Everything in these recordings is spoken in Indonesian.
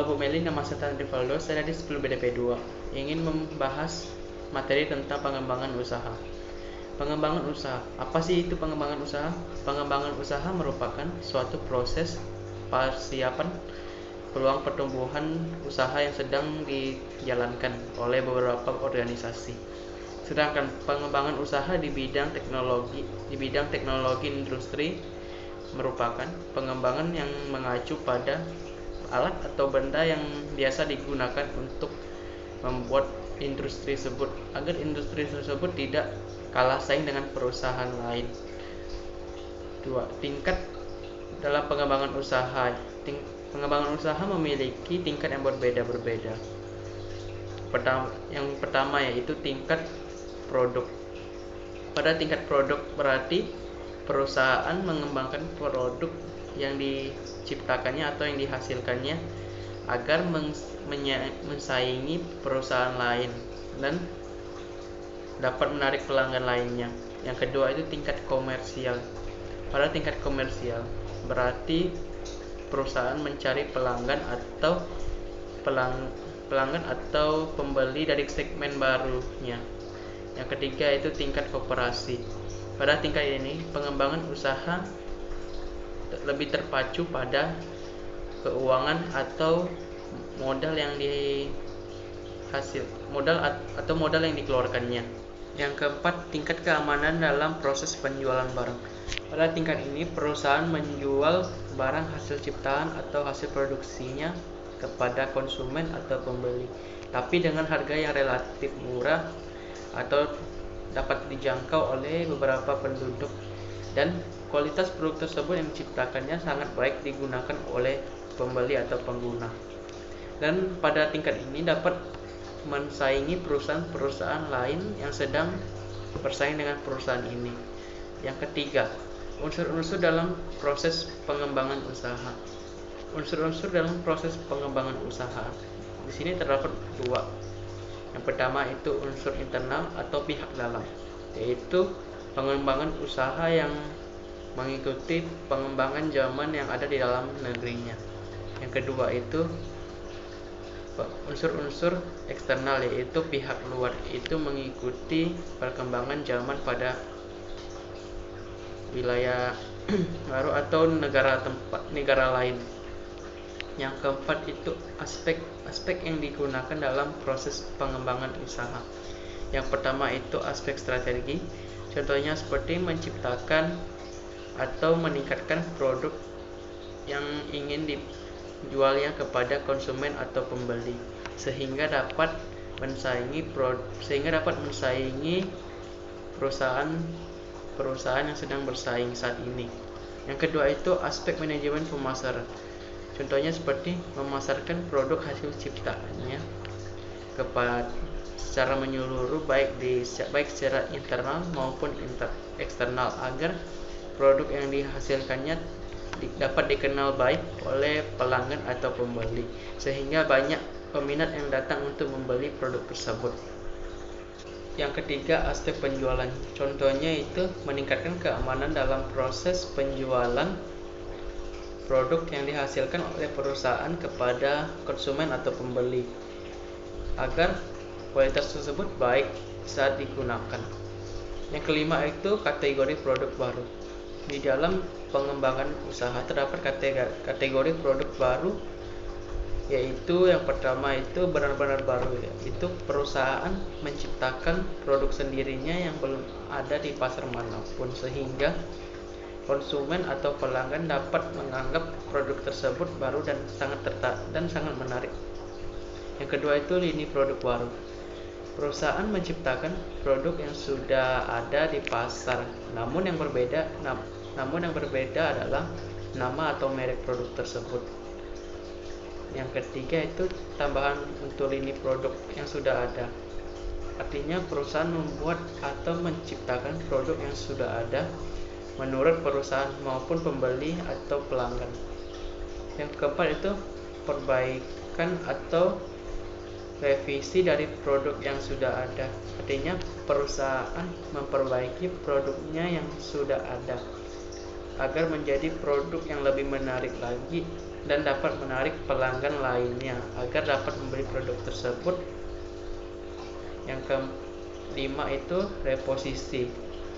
Halo Bu Meli, nama saya Tan Rivaldo, saya dari 10 BDP 2 ingin membahas materi tentang pengembangan usaha. Pengembangan usaha, apa sih itu pengembangan usaha? Pengembangan usaha merupakan suatu proses persiapan peluang pertumbuhan usaha yang sedang dijalankan oleh beberapa organisasi. Sedangkan pengembangan usaha di bidang teknologi industri merupakan pengembangan yang mengacu pada alat atau benda yang biasa digunakan untuk membuat industri tersebut agar industri tersebut tidak kalah saing dengan perusahaan lain. 2. Tingkat dalam pengembangan usaha. Pengembangan usaha memiliki tingkat yang berbeda-beda. Yang pertama yaitu tingkat produk. Pada tingkat produk berarti perusahaan mengembangkan produk yang diciptakannya atau yang dihasilkannya agar mensaingi perusahaan lain dan dapat menarik pelanggan lainnya. Yang kedua itu tingkat komersial. Pada tingkat komersial berarti perusahaan mencari pelanggan atau pembeli dari segmen barunya. Yang ketiga itu tingkat koperasi. Pada tingkat ini pengembangan usaha lebih terpacu pada keuangan atau modal yang modal yang dikeluarkannya. Yang keempat, tingkat keamanan dalam proses penjualan barang. Pada tingkat ini perusahaan menjual barang hasil ciptaan atau hasil produksinya kepada konsumen atau pembeli, tapi dengan harga yang relatif murah atau dapat dijangkau oleh beberapa penduduk, dan kualitas produk tersebut yang diciptakannya sangat baik digunakan oleh pembeli atau pengguna, dan pada tingkat ini dapat mensaingi perusahaan-perusahaan lain yang sedang bersaing dengan perusahaan ini. Yang ketiga, unsur-unsur dalam proses pengembangan usaha. Unsur-unsur dalam proses pengembangan usaha di sini terdapat dua. Yang pertama itu unsur internal atau pihak dalam, yaitu pengembangan usaha yang mengikuti pengembangan zaman yang ada di dalam negerinya. Yang kedua itu unsur-unsur eksternal, yaitu pihak luar, itu mengikuti perkembangan zaman pada wilayah baru atau negara lain. Yang keempat itu aspek yang digunakan dalam proses pengembangan usaha. Yang pertama itu aspek strategi, contohnya seperti menciptakan atau meningkatkan produk yang ingin dijualnya kepada konsumen atau pembeli sehingga dapat mensaingi perusahaan yang sedang bersaing saat ini. Yang kedua itu aspek manajemen pemasaran, contohnya seperti memasarkan produk hasil ciptaannya secara menyeluruh baik secara internal maupun eksternal agar produk yang dihasilkannya dapat dikenal baik oleh pelanggan atau pembeli sehingga banyak peminat yang datang untuk membeli produk tersebut. Yang ketiga, aspek penjualan, contohnya itu meningkatkan keamanan dalam proses penjualan produk yang dihasilkan oleh perusahaan kepada konsumen atau pembeli agar kualitas tersebut baik saat digunakan. Yang kelima itu kategori produk baru. Di dalam pengembangan usaha terdapat kategori produk baru, yaitu yang pertama itu benar-benar baru, yaitu perusahaan menciptakan produk sendirinya yang belum ada di pasar manapun sehingga konsumen atau pelanggan dapat menganggap produk tersebut baru dan sangat menarik. Yang kedua itu lini produk baru. Perusahaan menciptakan produk yang sudah ada di pasar, namun yang berbeda adalah nama atau merek produk tersebut. Yang ketiga itu tambahan untuk lini produk yang sudah ada. Artinya perusahaan membuat atau menciptakan produk yang sudah ada menurut perusahaan maupun pembeli atau pelanggan. Yang keempat itu perbaikan atau revisi dari produk yang sudah ada. Artinya perusahaan memperbaiki produknya yang sudah ada. agar menjadi produk yang lebih menarik lagi dan dapat menarik pelanggan lainnya agar dapat membeli produk tersebut. Yang kelima itu reposisi,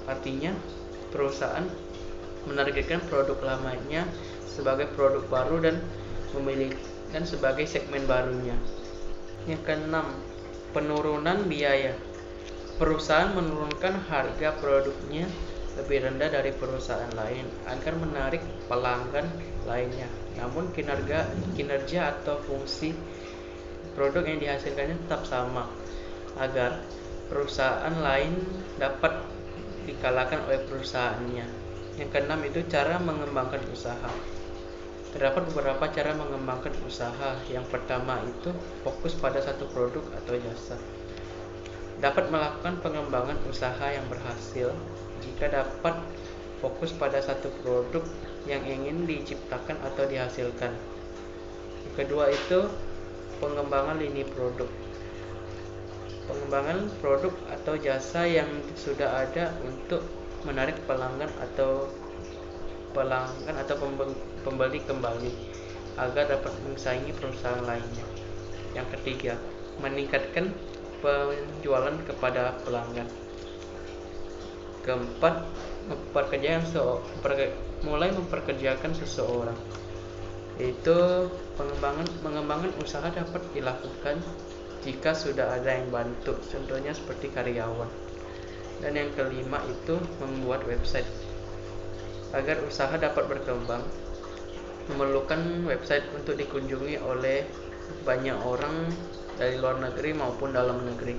artinya perusahaan menargetkan produk lamanya sebagai produk baru dan sebagai segmen barunya. Yang keenam, penurunan biaya. Perusahaan menurunkan harga produknya lebih rendah dari perusahaan lain agar menarik pelanggan lainnya. Namun kinerja atau fungsi produk yang dihasilkannya tetap sama agar perusahaan lain dapat dikalahkan oleh perusahaannya. Yang keenam itu cara mengembangkan usaha. Terdapat beberapa cara mengembangkan usaha. Yang pertama itu fokus pada satu produk atau jasa. Dapat melakukan pengembangan usaha yang berhasil jika dapat fokus pada satu produk yang ingin diciptakan atau dihasilkan. Yang kedua itu pengembangan lini produk. Pengembangan produk atau jasa yang sudah ada untuk menarik pelanggan atau pembeli kembali agar dapat mensaingi perusahaan lainnya. Yang ketiga, meningkatkan penjualan kepada pelanggan. Keempat, mulai memperkerjakan seseorang. Yaitu pengembangan usaha dapat dilakukan jika sudah ada yang bantu, contohnya seperti karyawan. Dan yang kelima itu membuat website. Agar usaha dapat berkembang, memerlukan website untuk dikunjungi oleh banyak orang dari luar negeri maupun dalam negeri.